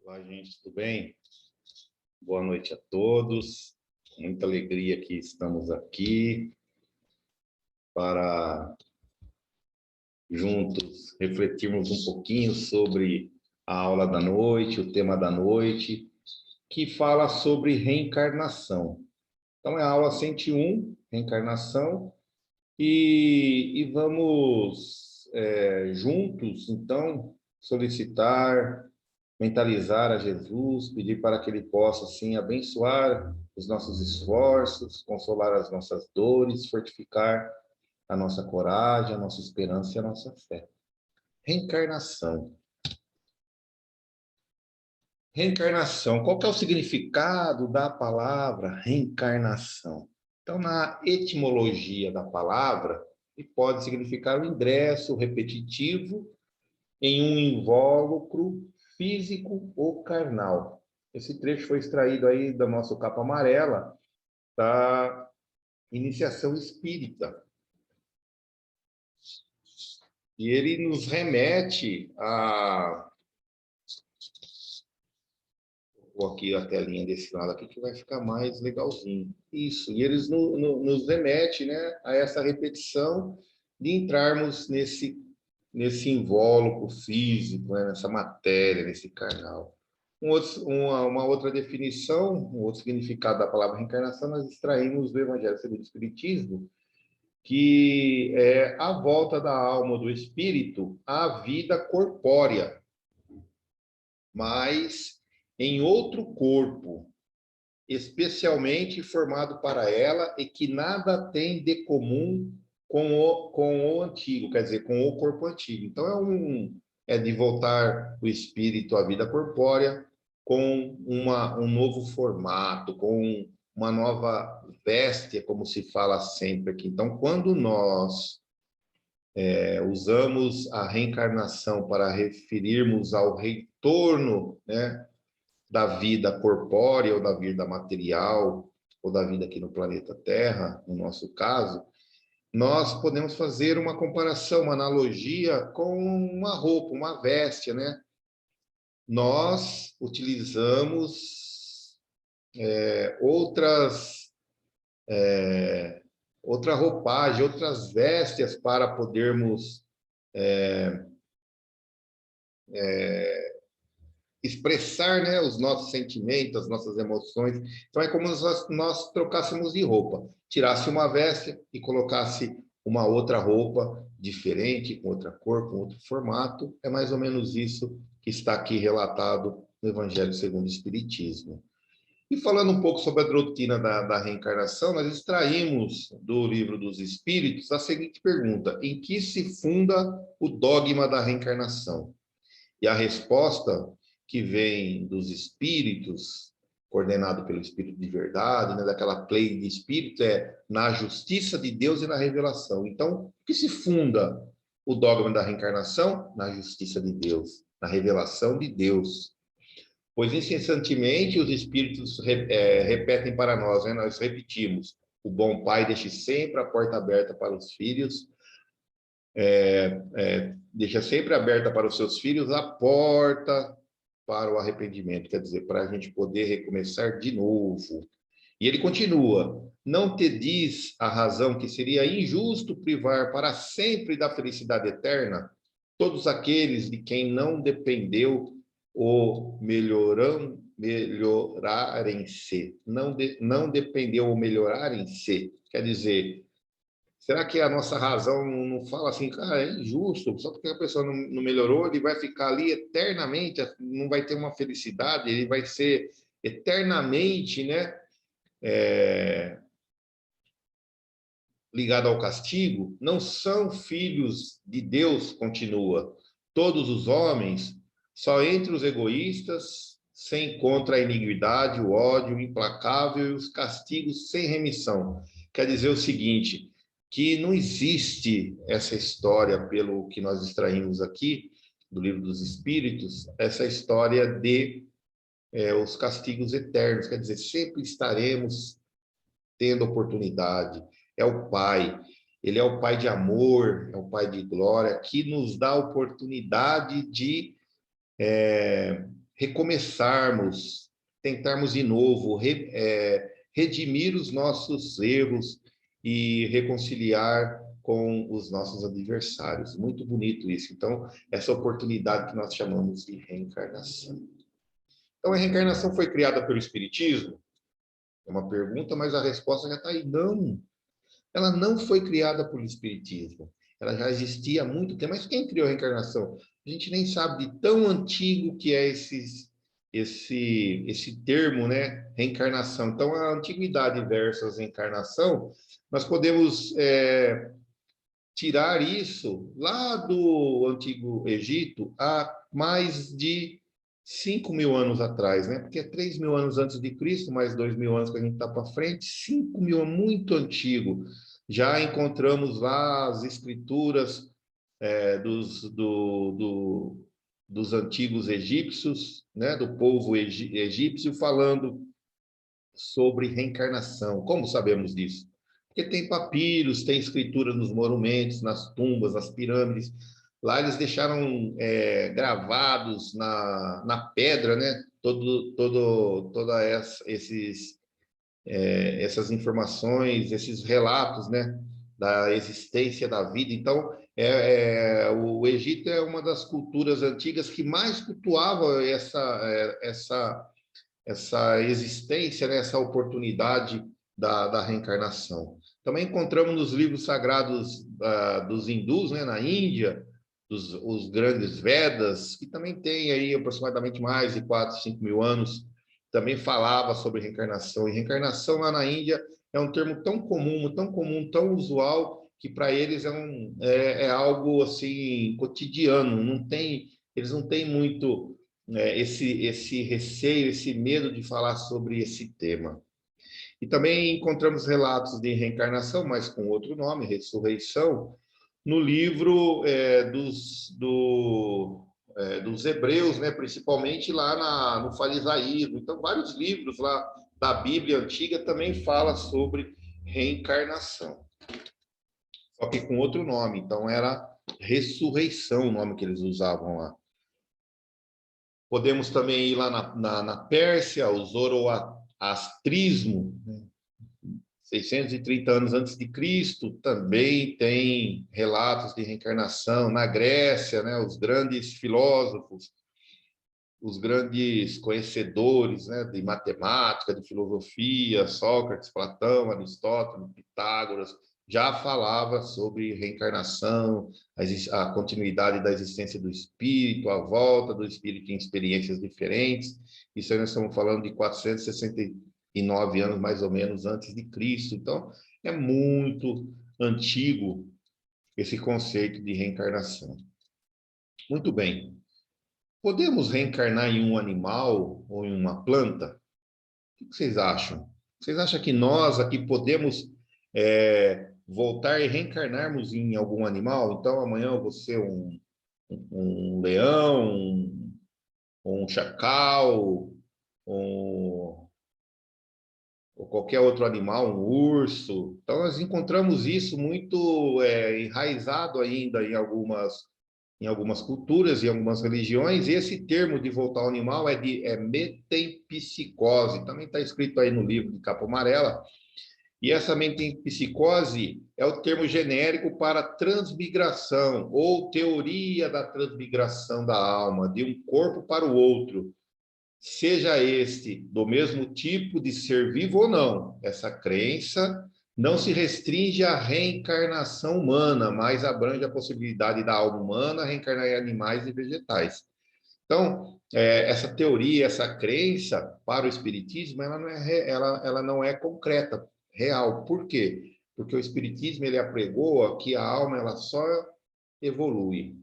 Olá, gente, tudo bem? Boa noite a todos. Com muita alegria que estamos aqui para juntos refletirmos um pouquinho sobre a aula da noite, o tema da noite, que fala sobre reencarnação. Então, é a aula 101, reencarnação, e vamos juntos, então, solicitar, mentalizar a Jesus, pedir para que Ele possa, assim, abençoar os nossos esforços, consolar as nossas dores, fortificar a nossa coragem, a nossa esperança e a nossa fé. Reencarnação. Reencarnação. Qual que é o significado da palavra reencarnação? Então, na etimologia da palavra, ele pode significar o ingresso repetitivo em um invólucro físico ou carnal. Esse trecho foi extraído aí da nossa capa amarela, da iniciação espírita. E ele nos remete a... Vou aqui a telinha desse lado aqui, que vai ficar mais legalzinho. Isso, e eles nos remete, né, a essa repetição de entrarmos nesse invólucro físico, né, nessa matéria, nesse carnal. Uma outra definição, um outro significado da palavra reencarnação, nós extraímos do Evangelho segundo o Espiritismo, que é a volta da alma do espírito à vida corpórea, mas em outro corpo, especialmente formado para ela e que nada tem de comum com o antigo, quer dizer, com o corpo antigo. Então, é de voltar o espírito à vida corpórea com um novo formato, com uma nova veste, como se fala sempre aqui. Então, quando nós usamos a reencarnação para referirmos ao retorno, né, da vida corpórea ou da vida material ou da vida aqui no planeta Terra, no nosso caso, nós podemos fazer uma comparação, uma analogia com uma roupa, uma veste, né? Nós utilizamos outra roupagem, outras vestes para podermos expressar, né, os nossos sentimentos, as nossas emoções. Então, é como se nós trocássemos de roupa. Tirasse uma veste e colocasse uma outra roupa diferente, com outra cor, com outro formato. É mais ou menos isso que está aqui relatado no Evangelho segundo o Espiritismo. E falando um pouco sobre a doutrina da reencarnação, nós extraímos do Livro dos Espíritos a seguinte pergunta: em que se funda o dogma da reencarnação? E a resposta que vem dos espíritos, coordenado pelo Espírito de Verdade, né, daquela play de espíritos, é na justiça de Deus e na revelação. Então, o que se funda o dogma da reencarnação? Na justiça de Deus, na revelação de Deus. Pois incessantemente os espíritos repetem para nós, né? Nós repetimos: o bom pai deixe sempre a porta aberta para os filhos, deixa sempre aberta para os seus filhos a porta para o arrependimento, quer dizer, para a gente poder recomeçar de novo. E ele continua: não te diz a razão que seria injusto privar para sempre da felicidade eterna todos aqueles de quem não dependeu o melhorarem-se, não dependeu o melhorarem-se, quer dizer, será que a nossa razão não fala assim, cara, é injusto, só porque a pessoa não melhorou, ele vai ficar ali eternamente, não vai ter uma felicidade, ele vai ser eternamente, né, ligado ao castigo? Não são filhos de Deus, continua. Todos os homens, só entre os egoístas se encontra a iniquidade, o ódio implacável e os castigos sem remissão. Quer dizer o seguinte, que não existe essa história, pelo que nós extraímos aqui do Livro dos Espíritos, essa história de os castigos eternos, quer dizer, sempre estaremos tendo oportunidade. É o Pai, ele é o Pai de amor, é o Pai de glória, que nos dá a oportunidade de recomeçarmos, tentarmos de novo, redimir os nossos erros e reconciliar com os nossos adversários. Muito bonito isso. Então, essa oportunidade que nós chamamos de reencarnação. Então, a reencarnação foi criada pelo Espiritismo? É uma pergunta, mas a resposta já está aí. Não, ela não foi criada pelo Espiritismo. Ela já existia há muito tempo. Mas quem criou a reencarnação? A gente nem sabe de tão antigo que é esse termo, né? Reencarnação. Então, a antiguidade versus reencarnação, nós podemos tirar isso lá do Antigo Egito há mais de 5.000 anos atrás, né? Porque é 3.000 anos antes de Cristo, mais 2.000 anos que a gente está para frente, 5.000 é muito antigo. Já encontramos lá as escrituras dos antigos egípcios, né? Do povo egípcio, falando sobre reencarnação. Como sabemos disso? Porque tem papiros, tem escritura nos monumentos, nas tumbas, nas pirâmides. Lá eles deixaram gravados na pedra, né? Toda essas informações, esses relatos, né? Da existência da vida. Então, o Egito é uma das culturas antigas que mais cultuava essa existência, né? Essa oportunidade da reencarnação. Também encontramos nos livros sagrados dos hindus, né, na Índia, os grandes Vedas, que também tem aí aproximadamente mais de 4, 5 mil anos, também falava sobre reencarnação. E reencarnação lá na Índia é um termo tão comum, tão usual, que para eles é algo assim cotidiano. Eles não têm muito esse receio, esse medo de falar sobre esse tema. E também encontramos relatos de reencarnação, mas com outro nome, ressurreição, no livro dos hebreus, né? Principalmente lá no farisaísmo. Então, vários livros lá da Bíblia Antiga também falam sobre reencarnação, só que com outro nome. Então, era ressurreição o nome que eles usavam lá. Podemos também ir lá na Pérsia, o zoroastrismo, né? 630 anos antes de Cristo, também tem relatos de reencarnação. Na Grécia, né, os grandes filósofos, os grandes conhecedores, né, de matemática, de filosofia, Sócrates, Platão, Aristóteles, Pitágoras, já falava sobre reencarnação, a continuidade da existência do espírito, a volta do espírito em experiências diferentes. Isso aí nós estamos falando de 469 anos, mais ou menos, antes de Cristo. Então, é muito antigo esse conceito de reencarnação. Muito bem. Podemos reencarnar em um animal ou em uma planta? O que vocês acham? Vocês acham que nós aqui podemos voltar e reencarnarmos em algum animal? Então, amanhã eu vou ser um leão, um chacal, ou qualquer outro animal, um urso. Então, nós encontramos isso muito enraizado ainda em algumas culturas e algumas religiões. E esse termo de voltar ao animal é metempsicose. Também está escrito aí no livro de capa amarela. E essa metempsicose é o termo genérico para transmigração, ou teoria da transmigração da alma, de um corpo para o outro, seja este do mesmo tipo de ser vivo ou não. Essa crença não se restringe à reencarnação humana, mas abrange a possibilidade da alma humana reencarnar em animais e vegetais. Então, essa teoria, essa crença para o espiritismo, ela não é concreta, real. Por quê? Porque o espiritismo ele apregou que a alma ela só evolui.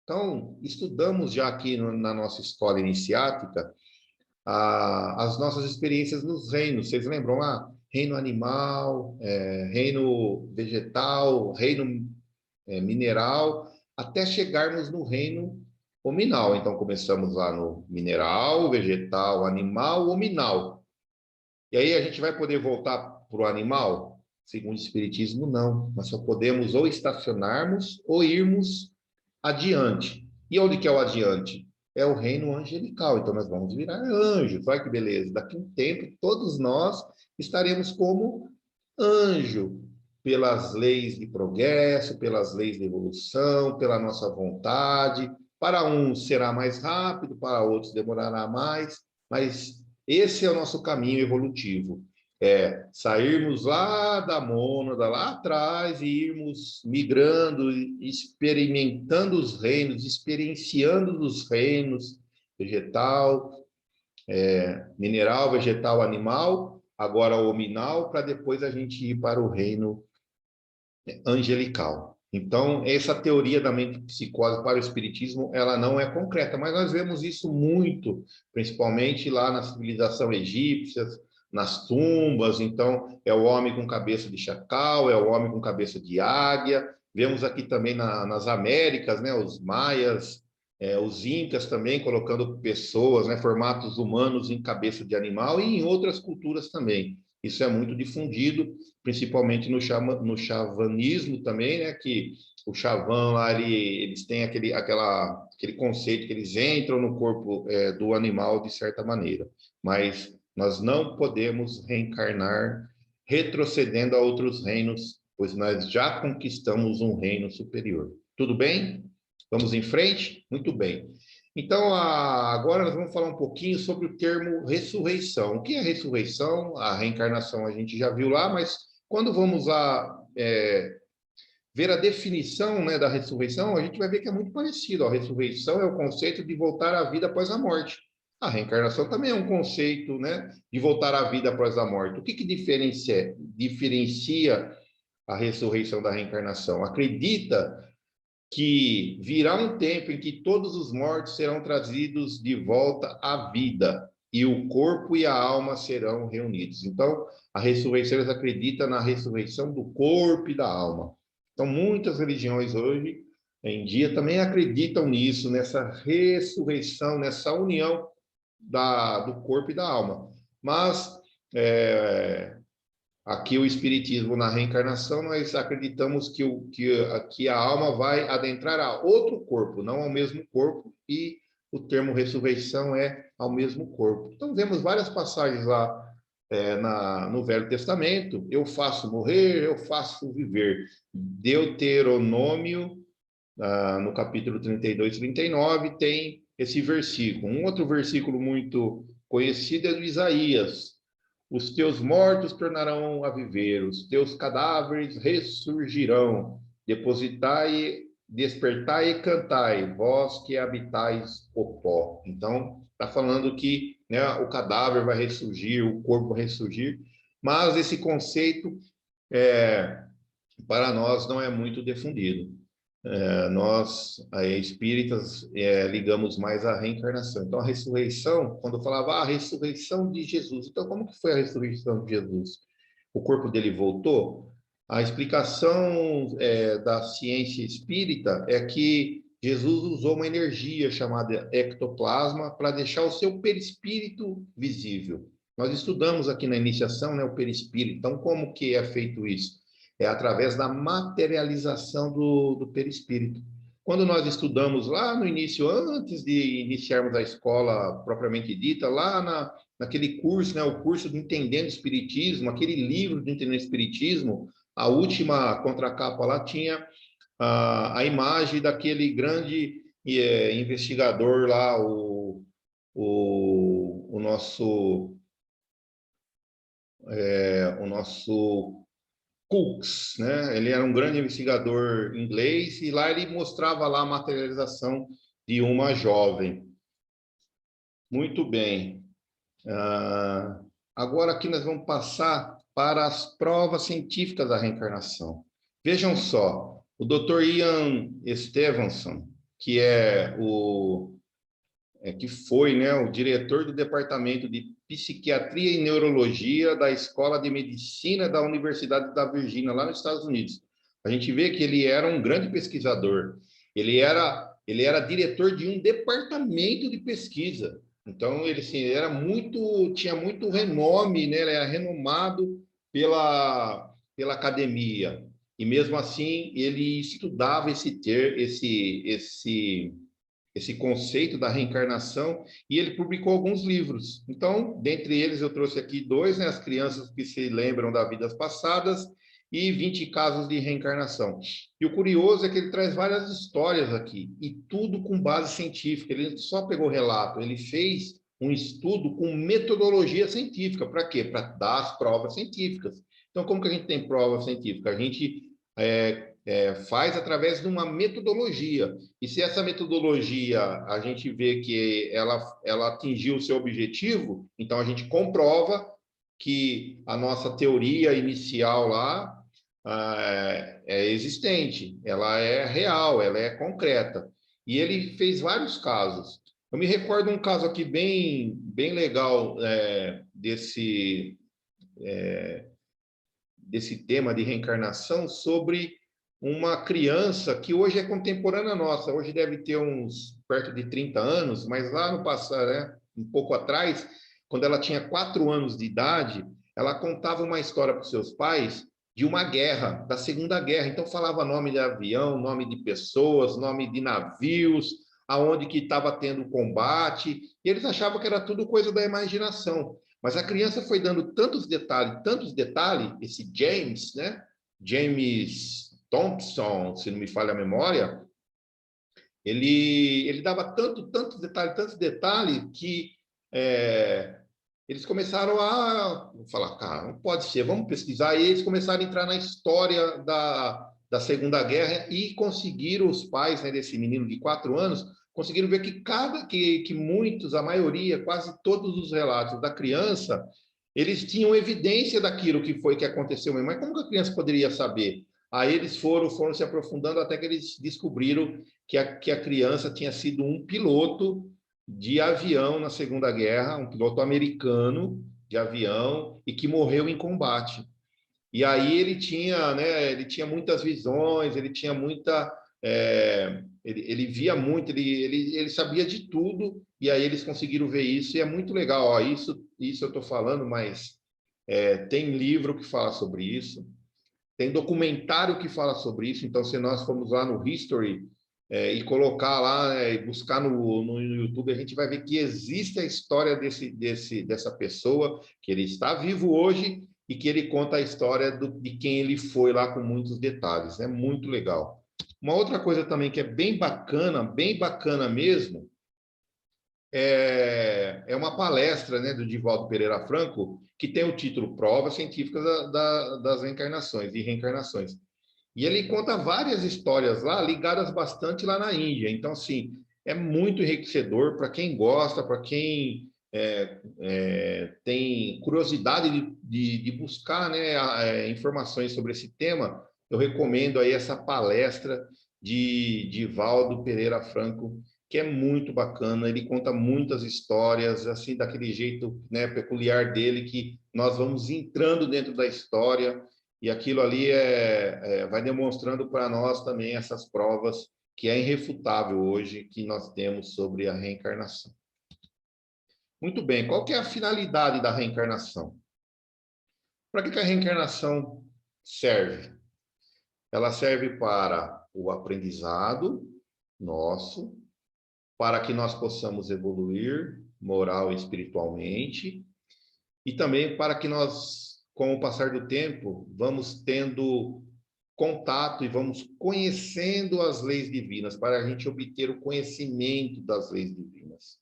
Então, estudamos já aqui na nossa escola iniciática as nossas experiências nos reinos. Vocês lembram lá? Reino animal, reino vegetal, reino mineral, até chegarmos no reino hominal. Então, começamos lá no mineral, vegetal, animal, hominal. E aí a gente vai poder voltar para o animal? Segundo o Espiritismo, não. Nós só podemos ou estacionarmos ou irmos adiante. E onde que é o adiante? é o reino angelical. Então, nós vamos virar anjos. Olha que beleza. Daqui a um tempo, todos nós estaremos como anjo, pelas leis de progresso, pelas leis de evolução, pela nossa vontade. Para uns será mais rápido, para outros demorará mais, mas esse é o nosso caminho evolutivo. É sairmos lá da mônada, lá atrás, e irmos migrando, experimentando os reinos, experienciando os reinos, vegetal, mineral, vegetal, animal, agora o hominal, para depois a gente ir para o reino angelical. Então, essa teoria da mente psicose para o espiritismo, ela não é concreta, mas nós vemos isso muito, principalmente lá na civilização egípcia, nas tumbas. Então, é o homem com cabeça de chacal, é o homem com cabeça de águia. Vemos aqui também nas Américas, né, os maias, os incas também colocando pessoas, né, formatos humanos em cabeça de animal, e em outras culturas também. Isso é muito difundido, principalmente no xamanismo também, né? Que o xamã lá, eles têm aquele conceito que eles entram no corpo do animal de certa maneira. Mas nós não podemos reencarnar retrocedendo a outros reinos, pois nós já conquistamos um reino superior. Tudo bem? Vamos em frente? Muito bem. Então, agora nós vamos falar um pouquinho sobre o termo ressurreição. O que é ressurreição? A reencarnação a gente já viu lá, mas quando vamos ver a definição, né, da ressurreição, a gente vai ver que é muito parecido. A ressurreição é o conceito de voltar à vida após a morte. A reencarnação também é um conceito, né, de voltar à vida após a morte. O que diferencia a ressurreição da reencarnação? Acredita que virá um tempo em que todos os mortos serão trazidos de volta à vida e o corpo e a alma serão reunidos. Então, a ressurreição, eles acreditam na ressurreição do corpo e da alma. Então, muitas religiões hoje em dia também acreditam nisso, nessa ressurreição, nessa união do corpo e da alma. Mas aqui o espiritismo, na reencarnação, nós acreditamos que a alma vai adentrar a outro corpo, não ao mesmo corpo, e o termo ressurreição é ao mesmo corpo. Então, vemos várias passagens lá no Velho Testamento: eu faço morrer, eu faço viver. Deuteronômio, no capítulo 32, 39, tem esse versículo. Um outro versículo muito conhecido é do Isaías: os teus mortos tornarão a viver, os teus cadáveres ressurgirão. Depositai, despertai e cantai, vós que habitais o pó. Então, está falando que, né, o cadáver vai ressurgir, o corpo vai ressurgir, mas esse conceito, para nós, não é muito difundido. Nós, espíritas, ligamos mais à reencarnação. Então, a ressurreição, quando eu falava a ressurreição de Jesus, então como que foi a ressurreição de Jesus? O corpo dele voltou? A explicação da ciência espírita é que Jesus usou uma energia chamada ectoplasma para deixar o seu perispírito visível. Nós estudamos aqui na iniciação, né, o perispírito. Então, como que é feito isso? É através da materialização do perispírito. Quando nós estudamos lá no início, antes de iniciarmos a escola propriamente dita, lá naquele curso, né, o curso de Entendendo o Espiritismo, aquele livro de Entendendo o Espiritismo, a última contracapa lá tinha a imagem daquele grande investigador lá, o nosso Crookes, né? Ele era um grande investigador inglês, e lá ele mostrava lá a materialização de uma jovem. Muito bem. Agora aqui nós vamos passar para as provas científicas da reencarnação. Vejam só, o Dr. Ian Stevenson, que que foi, né, o diretor do Departamento de Psiquiatria e Neurologia da Escola de Medicina da Universidade da Virgínia, lá nos Estados Unidos. A gente vê que ele era um grande pesquisador. Ele era diretor de um departamento de pesquisa. Então, ele assim, tinha muito renome, né? Ele era renomado pela academia. E mesmo assim, ele estudava esse esse conceito da reencarnação, e ele publicou alguns livros. Então, dentre eles, eu trouxe aqui dois, né? As crianças que se lembram das vidas passadas e 20 casos de reencarnação. E o curioso é que ele traz várias histórias aqui, e tudo com base científica. Ele só pegou relato, ele fez um estudo com metodologia científica. Para quê? Para dar as provas científicas. Então, como que a gente tem prova científica? A gente faz através de uma metodologia. E se essa metodologia a gente vê que ela atingiu o seu objetivo, então a gente comprova que a nossa teoria inicial lá é existente, ela é real, ela é concreta. E ele fez vários casos. Eu me recordo um caso aqui bem legal desse tema de reencarnação sobre uma criança que hoje é contemporânea nossa, hoje deve ter uns perto de 30 anos, mas lá no passado, né, um pouco atrás, quando ela tinha 4 anos de idade, ela contava uma história para os seus pais de uma guerra, da Segunda Guerra. Então falava nome de avião, nome de pessoas, nome de navios, aonde que estava tendo combate, e eles achavam que era tudo coisa da imaginação. Mas a criança foi dando tantos detalhes, esse James, né? James Thompson, se não me falha a memória, ele dava tantos detalhes que eles começaram a falar, cara, não pode ser, vamos pesquisar. E eles começaram a entrar na história da Segunda Guerra e conseguiram, os pais, né, desse menino de 4 anos, conseguiram ver que muitos, a maioria, quase todos os relatos da criança, eles tinham evidência daquilo que foi que aconteceu mesmo. Mas como que a criança poderia saber? Aí eles foram se aprofundando até que eles descobriram que a criança tinha sido um piloto de avião na Segunda Guerra, um piloto americano de avião, e que morreu em combate. E aí ele tinha muitas visões, ele tinha muita... ele via muito, ele sabia de tudo, e aí eles conseguiram ver isso, e é muito legal. Ó, isso eu estou falando, mas tem livro que fala sobre isso, tem documentário que fala sobre isso. Então, se nós formos lá no History e colocar lá, e buscar no YouTube, a gente vai ver que existe a história dessa pessoa, que ele está vivo hoje e que ele conta a história de quem ele foi lá com muitos detalhes. É muito legal. Uma outra coisa também que é bem bacana mesmo, é uma palestra, né, do Divaldo Pereira Franco, que tem o título Provas Científicas das Encarnações e Reencarnações. E ele conta várias histórias lá, ligadas bastante lá na Índia. Então, assim, é muito enriquecedor para quem gosta, para quem tem curiosidade de buscar, né, informações sobre esse tema. Eu recomendo aí essa palestra de Divaldo Pereira Franco, que é muito bacana. Ele conta muitas histórias, assim, daquele jeito, né, peculiar dele, que nós vamos entrando dentro da história, e aquilo ali vai demonstrando para nós também essas provas que é irrefutável hoje que nós temos sobre a reencarnação. Muito bem, qual que é a finalidade da reencarnação? Para que a reencarnação serve? Ela serve para o aprendizado nosso, para que nós possamos evoluir moral e espiritualmente, e também para que nós, com o passar do tempo, vamos tendo contato e vamos conhecendo as leis divinas, para a gente obter o conhecimento das leis divinas.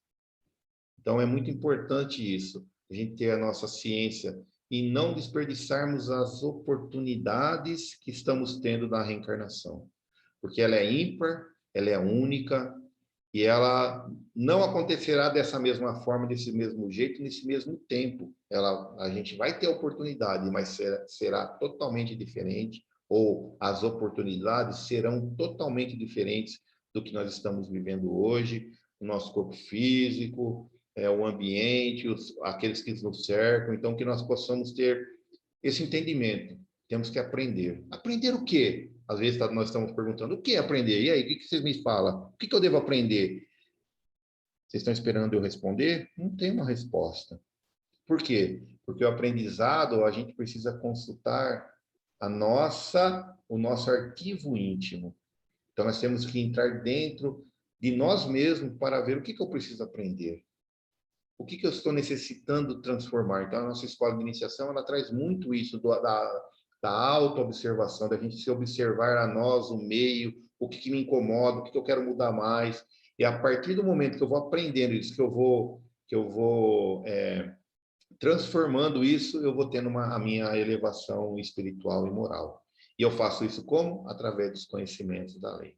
Então, é muito importante isso, a gente ter a nossa ciência e não desperdiçarmos as oportunidades que estamos tendo na reencarnação, porque ela é ímpar, ela é única, e ela não acontecerá dessa mesma forma, desse mesmo jeito, nesse mesmo tempo. A gente vai ter oportunidade, mas será totalmente diferente, ou as oportunidades serão totalmente diferentes do que nós estamos vivendo hoje, o nosso corpo físico, o ambiente, aqueles que nos cercam. Então, que nós possamos ter esse entendimento. Temos que aprender. Aprender o quê? Às vezes nós estamos perguntando, o que é aprender? E aí, o que vocês me falam? O que eu devo aprender? Vocês estão esperando eu responder? Não tem uma resposta. Por quê? Porque o aprendizado, a gente precisa consultar o nosso arquivo íntimo. Então, nós temos que entrar dentro de nós mesmos para ver o que eu preciso aprender, o que eu estou necessitando transformar. Então, a nossa escola de iniciação, ela traz muito isso da autoobservação, da gente se observar a nós, o meio, o que me incomoda, o que eu quero mudar mais. E a partir do momento que eu vou aprendendo isso, que eu vou transformando isso, eu vou tendo a minha elevação espiritual e moral. E eu faço isso como? Através dos conhecimentos da lei,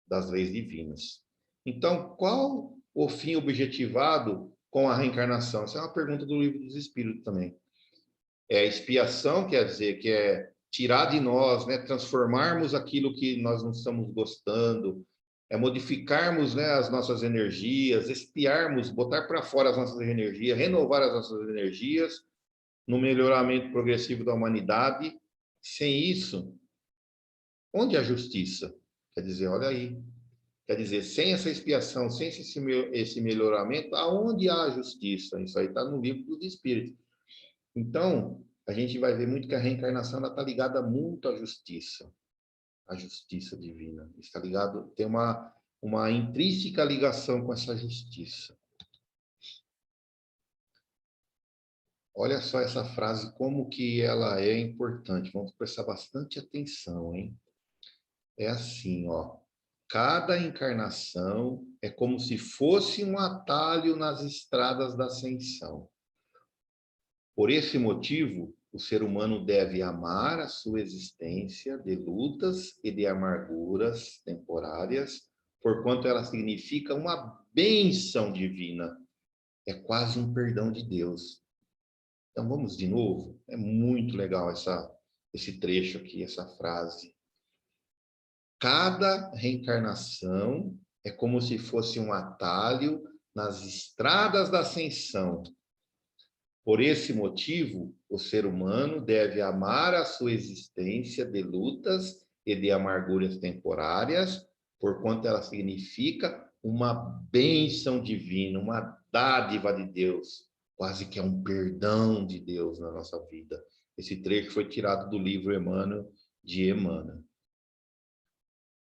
das leis divinas. Então, qual o fim objetivado com a reencarnação? Essa é uma pergunta do Livro dos Espíritos também. É expiação, quer dizer, que é tirar de nós, né, transformarmos aquilo que nós não estamos gostando, é modificarmos, né, as nossas energias, expiarmos, botar para fora as nossas energias, renovar as nossas energias no melhoramento progressivo da humanidade. Sem isso, onde é a justiça? Quer dizer, olha aí. Quer dizer, sem essa expiação, sem esse melhoramento, aonde há a justiça? Isso aí está no livro dos Espíritos. Então, a gente vai ver muito que a reencarnação está ligada muito à justiça divina. Está ligado, tem uma intrínseca ligação com essa justiça. Olha só essa frase, como que ela é importante. Vamos prestar bastante atenção, hein? É assim, ó. Cada encarnação é como se fosse um atalho nas estradas da ascensão. Por esse motivo, o ser humano deve amar a sua existência de lutas e de amarguras temporárias, porquanto ela significa uma bênção divina. É quase um perdão de Deus. Então vamos de novo? É muito legal esse trecho aqui, essa frase. Cada reencarnação é como se fosse um atalho nas estradas da ascensão. Por esse motivo, o ser humano deve amar a sua existência de lutas e de amarguras temporárias, porquanto ela significa uma bênção divina, uma dádiva de Deus, quase que é um perdão de Deus na nossa vida. Esse trecho foi tirado do livro Emmanuel, de Emmanuel.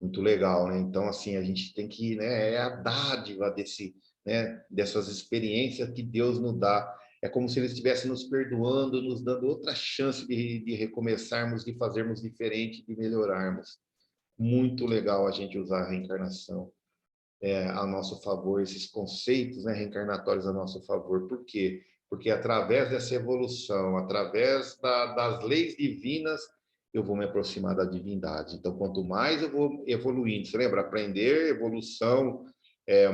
Muito legal, né? Então, assim, a gente tem que, né, é a dádiva dessas experiências que Deus nos dá. É como se Ele estivesse nos perdoando, nos dando outra chance de recomeçarmos, de fazermos diferente, de melhorarmos. Muito legal a gente usar a reencarnação a nosso favor, esses conceitos, né, reencarnatórios a nosso favor. Por quê? Porque através dessa evolução, através das leis divinas, eu vou me aproximar da divindade. Então, quanto mais eu vou evoluindo, você lembra? Aprender, evolução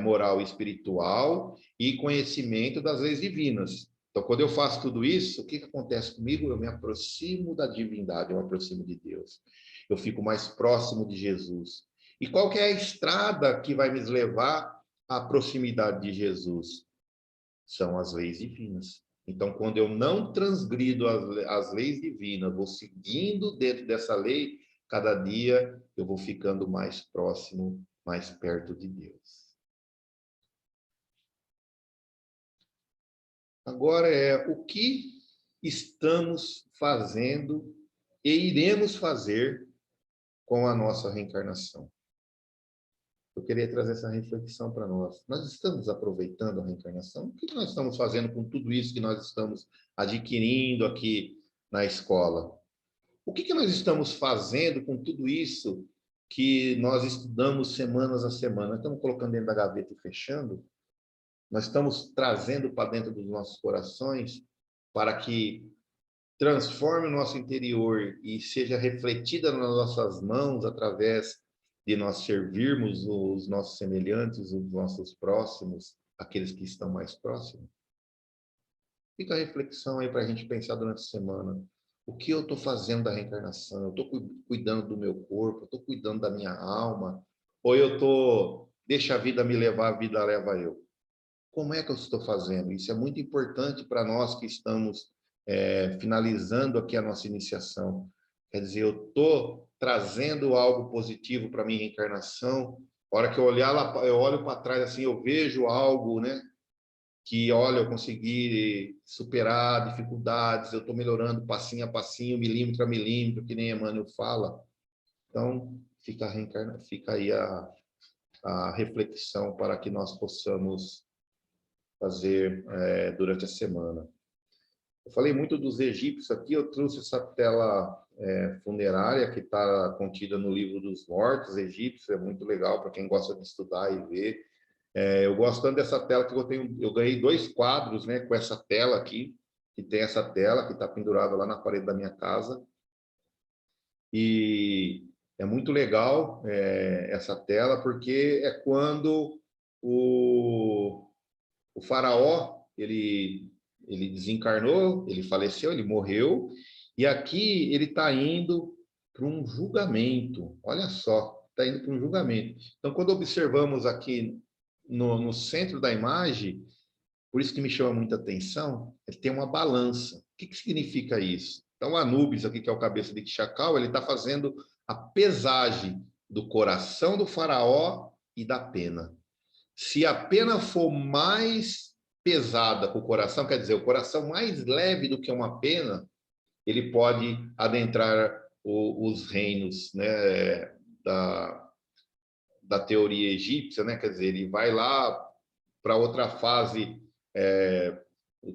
moral e espiritual e conhecimento das leis divinas. Então, quando eu faço tudo isso, o que acontece comigo? Eu me aproximo da divindade, eu me aproximo de Deus. Eu fico mais próximo de Jesus. E qual que é a estrada que vai me levar à proximidade de Jesus? São as leis divinas. Então, quando eu não transgrido as leis divinas, vou seguindo dentro dessa lei, cada dia eu vou ficando mais próximo, mais perto de Deus. Agora o que estamos fazendo e iremos fazer com a nossa reencarnação? Eu queria trazer essa reflexão para nós. Nós estamos aproveitando a reencarnação? O que nós estamos fazendo com tudo isso que nós estamos adquirindo aqui na escola? O que nós estamos fazendo com tudo isso que nós estudamos semanas a semana? Nós estamos colocando dentro da gaveta e fechando? Nós estamos trazendo para dentro dos nossos corações para que transforme o nosso interior e seja refletida nas nossas mãos através de nós servirmos os nossos semelhantes, os nossos próximos, aqueles que estão mais próximos. Fica a reflexão aí para a gente pensar durante a semana. O que eu estou fazendo da reencarnação? Eu estou cuidando do meu corpo? Eu estou cuidando da minha alma? Ou eu estou, deixa a vida me levar, a vida leva eu? Como é que eu estou fazendo? Isso é muito importante para nós que estamos finalizando aqui a nossa iniciação. Quer dizer, eu estou trazendo algo positivo para a minha reencarnação. A hora que eu olhar lá, eu olho para trás assim, eu vejo algo, né? Que, olha, eu consegui superar dificuldades, eu estou melhorando passinho a passinho, milímetro a milímetro, que nem Emmanuel fala. Então, fica aí a reflexão para que nós possamos fazer durante a semana. Eu falei muito dos egípcios aqui, eu trouxe essa tela funerária que está contida no livro dos mortos egípcios, é muito legal para quem gosta de estudar e ver. Eu gosto tanto dessa tela que eu ganhei 2 quadros, né, com essa tela aqui, que tem essa tela que está pendurada lá na parede da minha casa. E é muito legal essa tela, porque é quando o faraó, ele desencarnou, ele faleceu, ele morreu, e aqui ele está indo para um julgamento. Olha só, está indo para um julgamento. Então, quando observamos aqui no centro da imagem, por isso que me chama muita atenção, ele tem uma balança. O que significa isso? Então, Anubis, aqui, que é o cabeça de Chacal, ele está fazendo a pesagem do coração do faraó e da pena. Se a pena for mais pesada para o coração, quer dizer, o coração mais leve do que uma pena, ele pode adentrar os reinos, né, da teoria egípcia, né? Quer dizer, ele vai lá para outra fase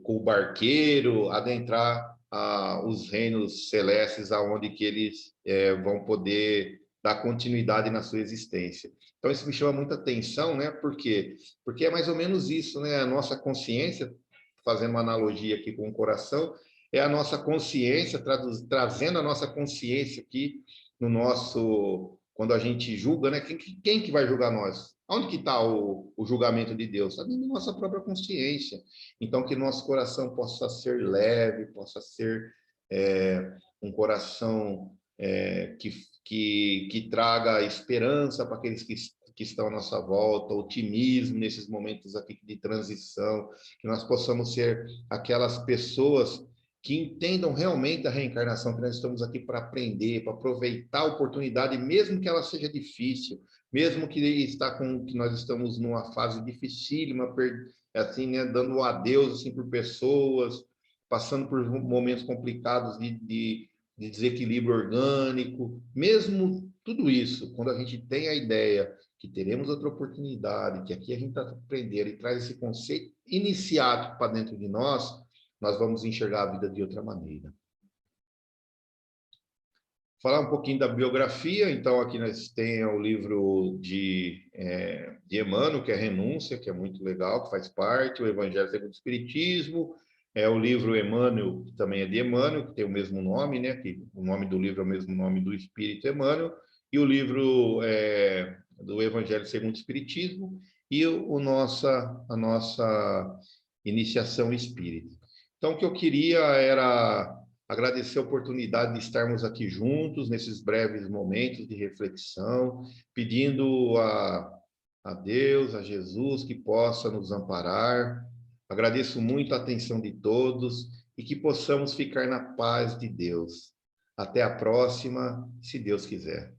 com o barqueiro, adentrar os reinos celestes, aonde que eles vão poder dar continuidade na sua existência. Então, isso me chama muita atenção, né? Por quê? Porque é mais ou menos isso, né? A nossa consciência, fazendo uma analogia aqui com o coração, é a nossa consciência, trazendo a nossa consciência aqui no nosso... Quando a gente julga, né? Quem que vai julgar nós? Onde que está o julgamento de Deus? Está dentro da nossa própria consciência. Então, que nosso coração possa ser leve, possa ser um coração que traga esperança para aqueles que estão à nossa volta, otimismo nesses momentos aqui de transição, que nós possamos ser aquelas pessoas que entendam realmente a reencarnação, que nós estamos aqui para aprender, para aproveitar a oportunidade, mesmo que ela seja difícil, mesmo que nós estamos numa fase dificílima, assim, né, dando um adeus assim por pessoas, passando por momentos complicados de desequilíbrio orgânico, mesmo tudo isso, quando a gente tem a ideia que teremos outra oportunidade, que aqui a gente está aprendendo e traz esse conceito iniciático para dentro de nós vamos enxergar a vida de outra maneira. Falar um pouquinho da biografia, então aqui nós temos o livro de Emmanuel, que é Renúncia, que é muito legal, que faz parte, o Evangelho segundo o Espiritismo, o livro Emmanuel, que também é de Emmanuel, que tem o mesmo nome, né? Que o nome do livro é o mesmo nome do Espírito Emmanuel, e o livro do Evangelho segundo o Espiritismo, e a nossa iniciação espírita. Então, o que eu queria era agradecer a oportunidade de estarmos aqui juntos, nesses breves momentos de reflexão, pedindo a Deus, a Jesus, que possa nos amparar. Agradeço muito a atenção de todos e que possamos ficar na paz de Deus. Até a próxima, se Deus quiser.